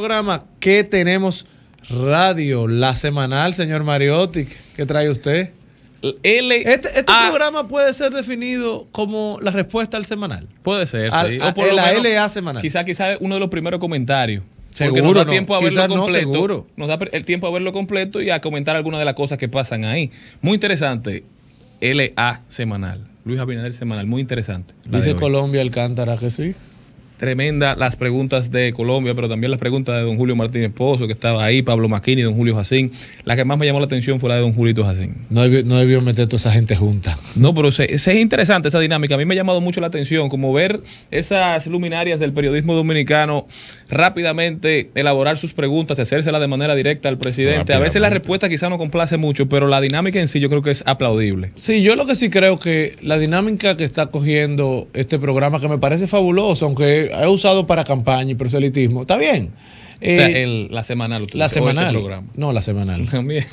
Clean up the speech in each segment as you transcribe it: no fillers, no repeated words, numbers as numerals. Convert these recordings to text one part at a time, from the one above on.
programa que tenemos radio, la semanal, señor Mariotti. ¿Qué trae usted? Este programa puede ser definido como la respuesta al semanal. Puede ser, sí. O por la LA semanal. Quizá uno de los primeros comentarios. Seguro, nos da tiempo a verlo completo. Seguro. Nos da el tiempo a verlo completo y a comentar algunas de las cosas que pasan ahí. Muy interesante. LA semanal. Luis Abinader semanal. Muy interesante. Dice Colombia Alcántara que sí. Tremenda las preguntas de Colombia, pero también las preguntas de don Julio Martínez Pozo, que estaba ahí, Pablo Maquini, don Julio Jacín. La que más me llamó la atención fue la de don Julito Jacín. No debió meter toda esa gente junta. No, pero es interesante esa dinámica. A mí me ha llamado mucho la atención, como ver esas luminarias del periodismo dominicano rápidamente elaborar sus preguntas, hacérselas de manera directa al presidente. A veces la respuesta quizá no complace mucho, pero la dinámica en sí yo creo que es aplaudible. Sí, yo lo que sí creo que la dinámica que está cogiendo este programa, que me parece fabuloso, aunque he usado para campaña y proselitismo, está bien. O sea, la semanal. La semanal. Este programa. No, la semanal. También.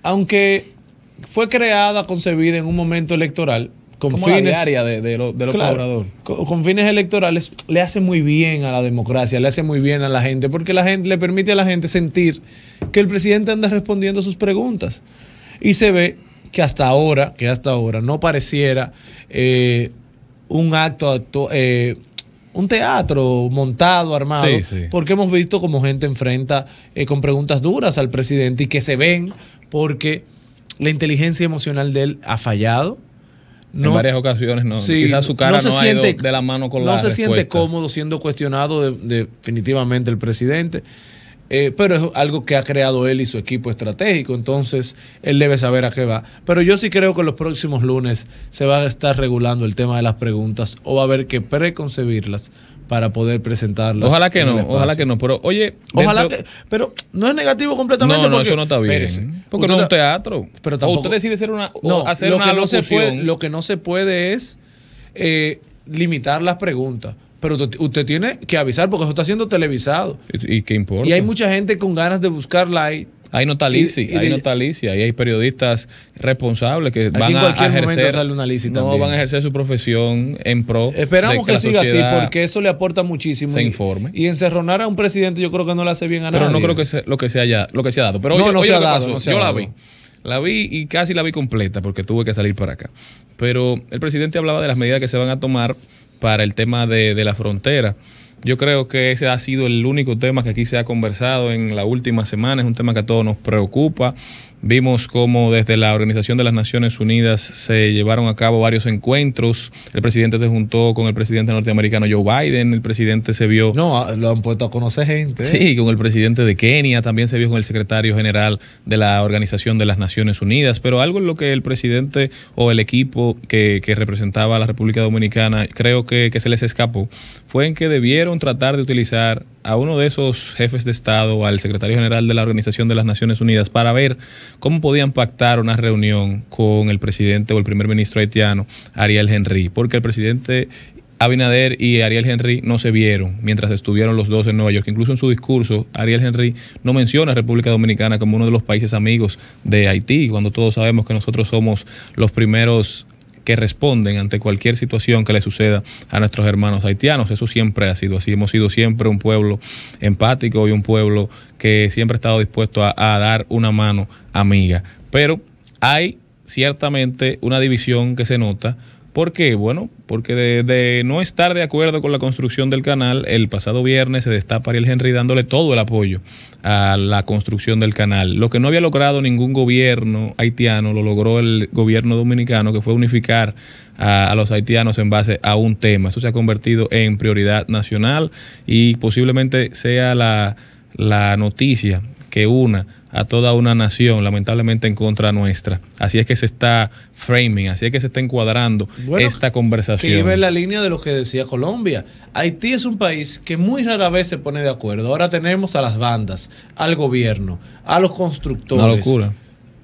Aunque fue creada, concebida en un momento electoral, con como fines, la diaria de los colaboradores. Con fines electorales, le hace muy bien a la democracia, le hace muy bien a la gente, porque la gente le permite a la gente sentir que el presidente anda respondiendo a sus preguntas. Y se ve que hasta ahora no pareciera un acto, un teatro montado, armado, sí. Porque hemos visto como gente enfrenta con preguntas duras al presidente y que se ven porque la inteligencia emocional de él ha fallado. En varias ocasiones no. Sí, quizás su cara no ha ido de la mano con la respuesta. No se siente cómodo siendo cuestionado definitivamente el presidente. Pero es algo que ha creado él y su equipo estratégico, entonces él debe saber a qué va. Pero yo sí creo que los próximos lunes se va a estar regulando el tema de las preguntas o va a haber que preconcebirlas para poder presentarlas. Ojalá que no, pero oye... pero no es negativo completamente. No, eso no está bien. Porque no es un teatro. Pero tampoco, usted decide hacer una locución. Lo que no se puede es limitar las preguntas. Pero usted tiene que avisar porque eso está siendo televisado. ¿Y qué importa? Y hay mucha gente con ganas de buscar like. Ahí no está Lizzy, ahí hay periodistas responsables que van a ejercer, van a ejercer su profesión en pro. Esperamos que siga así, porque eso le aporta muchísimo. Se informe. Y encerronar a un presidente yo creo que no le hace bien a nadie. Pero no creo que lo que se ha dado. Pero no se ha dado. Yo la vi y casi la vi completa porque tuve que salir para acá. Pero el presidente hablaba de las medidas que se van a tomar para el tema de la frontera. Yo creo que ese ha sido el único tema que aquí se ha conversado en la última semana. Es un tema que a todos nos preocupa. Vimos cómo desde la Organización de las Naciones Unidas se llevaron a cabo varios encuentros. El presidente se juntó con el presidente norteamericano Joe Biden. El presidente se vio... No, lo han puesto a conocer gente. Sí, con el presidente de Kenia. También se vio con el secretario general de la Organización de las Naciones Unidas. Pero algo en lo que el presidente o el equipo que representaba a la República Dominicana, creo que se les escapó, fue en que debieron tratar de utilizar a uno de esos jefes de Estado, al secretario general de la Organización de las Naciones Unidas, para ver cómo podían pactar una reunión con el presidente o el primer ministro haitiano, Ariel Henry, porque el presidente Abinader y Ariel Henry no se vieron mientras estuvieron los dos en Nueva York. Incluso en su discurso, Ariel Henry no menciona a República Dominicana como uno de los países amigos de Haití, cuando todos sabemos que nosotros somos los primeros que responden ante cualquier situación que le suceda a nuestros hermanos haitianos. Eso siempre ha sido así. Hemos sido siempre un pueblo empático y un pueblo que siempre ha estado dispuesto a dar una mano amiga. Pero hay ciertamente una división que se nota. ¿Por qué? Bueno, porque de no estar de acuerdo con la construcción del canal, el pasado viernes se destapa Ariel Henry dándole todo el apoyo a la construcción del canal. Lo que no había logrado ningún gobierno haitiano, lo logró el gobierno dominicano, que fue unificar a los haitianos en base a un tema. Eso se ha convertido en prioridad nacional y posiblemente sea la noticia que una a toda una nación, lamentablemente en contra nuestra. Así es que se está framing, así es que se está encuadrando esta conversación. Que iba en la línea de lo que decía Colombia. Haití es un país que muy rara vez se pone de acuerdo. Ahora tenemos a las bandas, al gobierno, a los constructores. Una locura.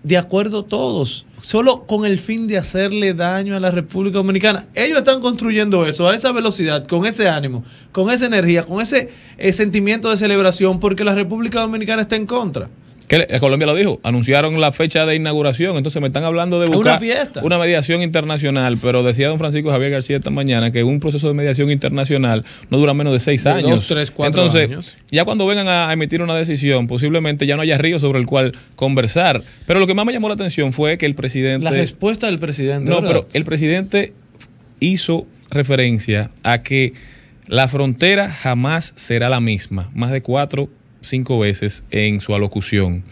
De acuerdo todos, solo con el fin de hacerle daño a la República Dominicana. Ellos están construyendo eso a esa velocidad, con ese ánimo, con esa energía, con ese sentimiento de celebración, porque la República Dominicana está en contra. Que Colombia lo dijo, anunciaron la fecha de inauguración, entonces me están hablando de buscar una mediación internacional, pero decía don Francisco Javier García esta mañana que un proceso de mediación internacional no dura menos de 6 años. 2, 3, 4 entonces, años. Ya cuando vengan a emitir una decisión, posiblemente ya no haya río sobre el cual conversar. Pero lo que más me llamó la atención fue que el presidente... La respuesta del presidente. No, pero el presidente hizo referencia a que la frontera jamás será la misma, más de 4 5 veces en su alocución.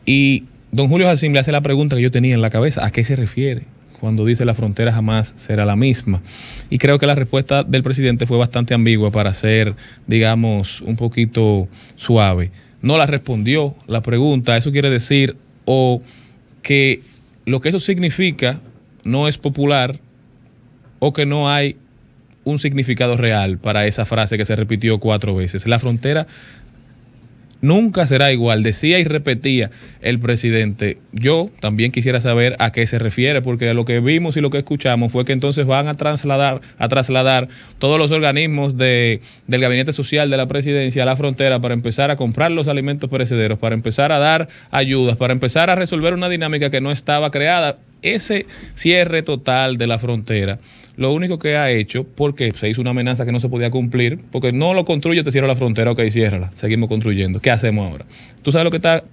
Y don Julio Jacín le hace la pregunta que yo tenía en la cabeza, ¿a qué se refiere cuando dice la frontera jamás será la misma? Y creo que la respuesta del presidente fue bastante ambigua para ser, digamos, un poquito suave. No la respondió la pregunta, eso quiere decir o que lo que eso significa no es popular o que no hay un significado real para esa frase que se repitió 4 veces. La frontera nunca será igual, decía y repetía el presidente. Yo también quisiera saber a qué se refiere, porque lo que vimos y lo que escuchamos fue que entonces van a trasladar todos los organismos del Gabinete Social de la Presidencia a la frontera para empezar a comprar los alimentos perecederos, para empezar a dar ayudas, para empezar a resolver una dinámica que no estaba creada. Ese cierre total de la frontera, lo único que ha hecho, porque se hizo una amenaza que no se podía cumplir, porque no lo construye, te cierro la frontera, ok, ciérrala, seguimos construyendo. ¿Qué hacemos ahora? ¿Tú sabes lo que está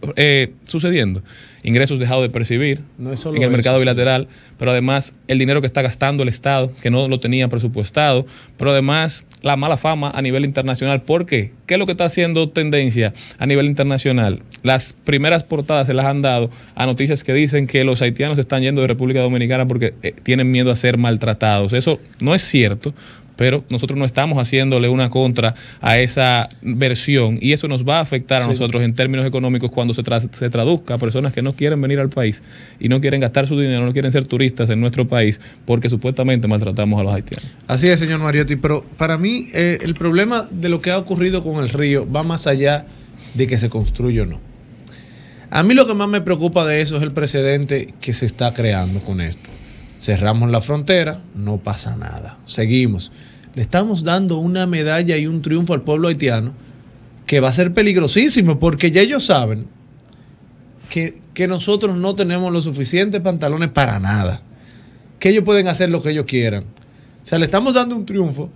sucediendo? Ingresos dejados de percibir en el mercado bilateral, pero además el dinero que está gastando el Estado, que no lo tenía presupuestado, pero además la mala fama a nivel internacional. ¿Por qué? ¿Qué es lo que está haciendo tendencia a nivel internacional? Las primeras portadas se las han dado a noticias que dicen que los haitianos se están yendo de República Dominicana porque tienen miedo a ser maltratados. Eso no es cierto, pero nosotros no estamos haciéndole una contra a esa versión y eso nos va a afectar a nosotros en términos económicos cuando se traduzca a personas que no quieren venir al país y no quieren gastar su dinero, no quieren ser turistas en nuestro país porque supuestamente maltratamos a los haitianos. Así es, señor Mariotti, pero para mí el problema de lo que ha ocurrido con el río va más allá de que se construya o no. A mí lo que más me preocupa de eso es el precedente que se está creando con esto. Cerramos la frontera, no pasa nada, seguimos. Le estamos dando una medalla y un triunfo al pueblo haitiano que va a ser peligrosísimo porque ya ellos saben que nosotros no tenemos los suficientes pantalones para nada, que ellos pueden hacer lo que ellos quieran. O sea, le estamos dando un triunfo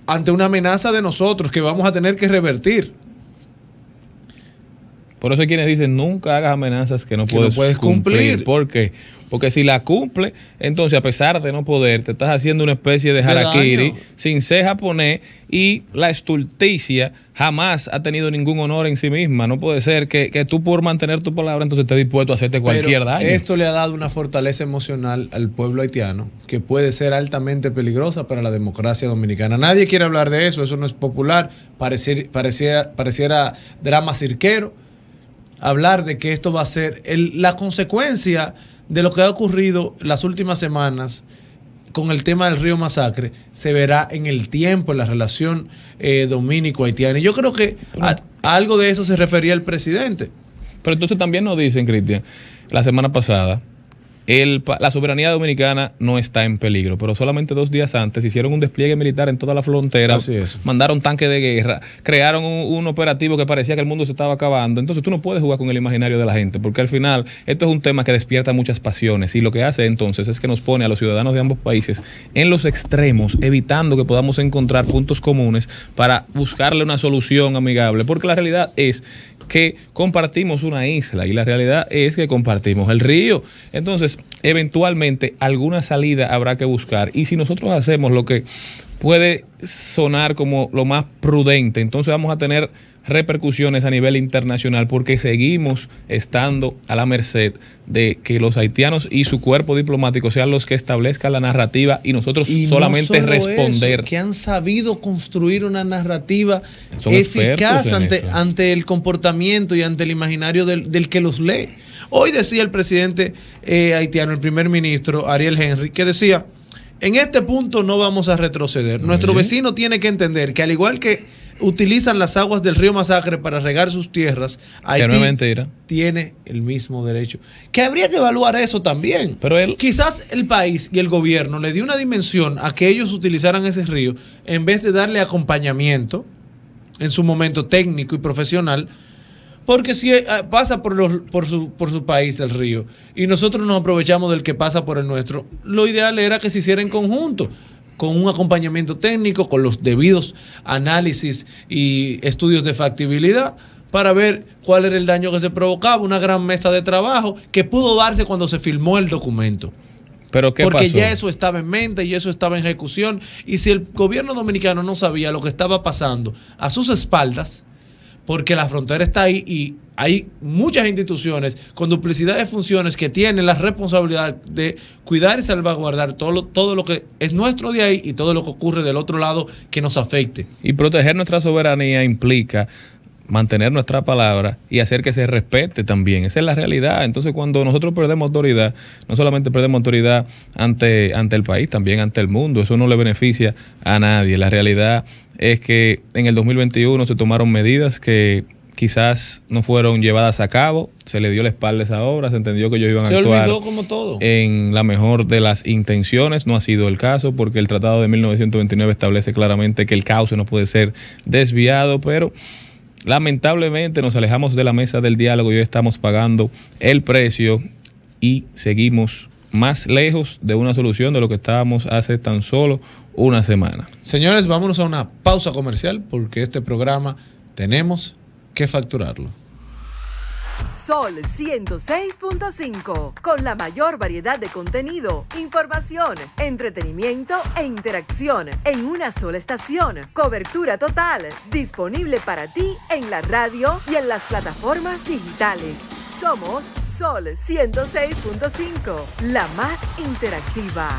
ante una amenaza de nosotros que vamos a tener que revertir. Por eso hay quienes dicen, nunca hagas amenazas que no puedes cumplir. ¿Por qué? Porque si la cumple, entonces a pesar de no poder, te estás haciendo una especie de harakiri sin ser japonés y la estulticia jamás ha tenido ningún honor en sí misma. No puede ser que tú por mantener tu palabra entonces estés dispuesto a hacerte cualquier daño. Esto le ha dado una fortaleza emocional al pueblo haitiano que puede ser altamente peligrosa para la democracia dominicana. Nadie quiere hablar de eso, eso no es popular, pareciera drama cirquero. Hablar de que esto va a ser la consecuencia de lo que ha ocurrido las últimas semanas con el tema del río Masacre, se verá en el tiempo, en la relación dominico-haitiana. Y yo creo que a algo de eso se refería el presidente. Pero entonces también nos dicen, Cristian, la semana pasada, la soberanía dominicana no está en peligro, pero solamente 2 días antes hicieron un despliegue militar en toda la frontera, mandaron tanques de guerra, crearon un operativo que parecía que el mundo se estaba acabando. Entonces tú no puedes jugar con el imaginario de la gente, porque al final esto es un tema que despierta muchas pasiones y lo que hace entonces es que nos pone a los ciudadanos de ambos países en los extremos, evitando que podamos encontrar puntos comunes para buscarle una solución amigable, porque la realidad es que compartimos una isla y la realidad es que compartimos el río. Entonces, eventualmente alguna salida habrá que buscar y si nosotros hacemos lo que puede sonar como lo más prudente, entonces vamos a tener repercusiones a nivel internacional porque seguimos estando a la merced de que los haitianos y su cuerpo diplomático sean los que establezcan la narrativa y nosotros solamente responder. Eso, que han sabido construir una narrativa eficaz ante el comportamiento y ante el imaginario del que los lee. Hoy decía el presidente haitiano, el primer ministro Ariel Henry, que decía, en este punto no vamos a retroceder. Nuestro vecino tiene que entender que al igual que utilizan las aguas del río Masacre para regar sus tierras, Haití tiene el mismo derecho. Que habría que evaluar eso también. Pero quizás el país y el gobierno le dio una dimensión a que ellos utilizaran ese río en vez de darle acompañamiento en su momento técnico y profesional, Porque si pasa por su país el río y nosotros nos aprovechamos del que pasa por el nuestro, lo ideal era que se hiciera en conjunto, con un acompañamiento técnico, con los debidos análisis y estudios de factibilidad para ver cuál era el daño que se provocaba, una gran mesa de trabajo que pudo darse cuando se firmó el documento. ¿Pero qué Porque pasó? ya eso estaba en mente y eso estaba en ejecución. Y si el gobierno dominicano no sabía lo que estaba pasando a sus espaldas, porque la frontera está ahí y hay muchas instituciones con duplicidad de funciones que tienen la responsabilidad de cuidar y salvaguardar todo lo que es nuestro de ahí y todo lo que ocurre del otro lado que nos afecte. Y proteger nuestra soberanía implica mantener nuestra palabra y hacer que se respete también. Esa es la realidad. Entonces, cuando nosotros perdemos autoridad, no solamente perdemos autoridad ante el país, también ante el mundo. Eso no le beneficia a nadie. La realidad es que en el 2021 se tomaron medidas que quizás no fueron llevadas a cabo, se le dio la espalda a esa obra, se entendió que ellos iban a actuar como todo en la mejor de las intenciones. No ha sido el caso, porque el Tratado de 1929 establece claramente que el cauce no puede ser desviado, pero lamentablemente nos alejamos de la mesa del diálogo y hoy estamos pagando el precio y seguimos más lejos de una solución de lo que estábamos hace tan solo una semana. Señores, vámonos a una pausa comercial porque este programa tenemos que facturarlo. Sol 106.5, con la mayor variedad de contenido, información, entretenimiento e interacción en una sola estación. Cobertura total, disponible para ti en la radio y en las plataformas digitales. Somos Sol 106.5, la más interactiva.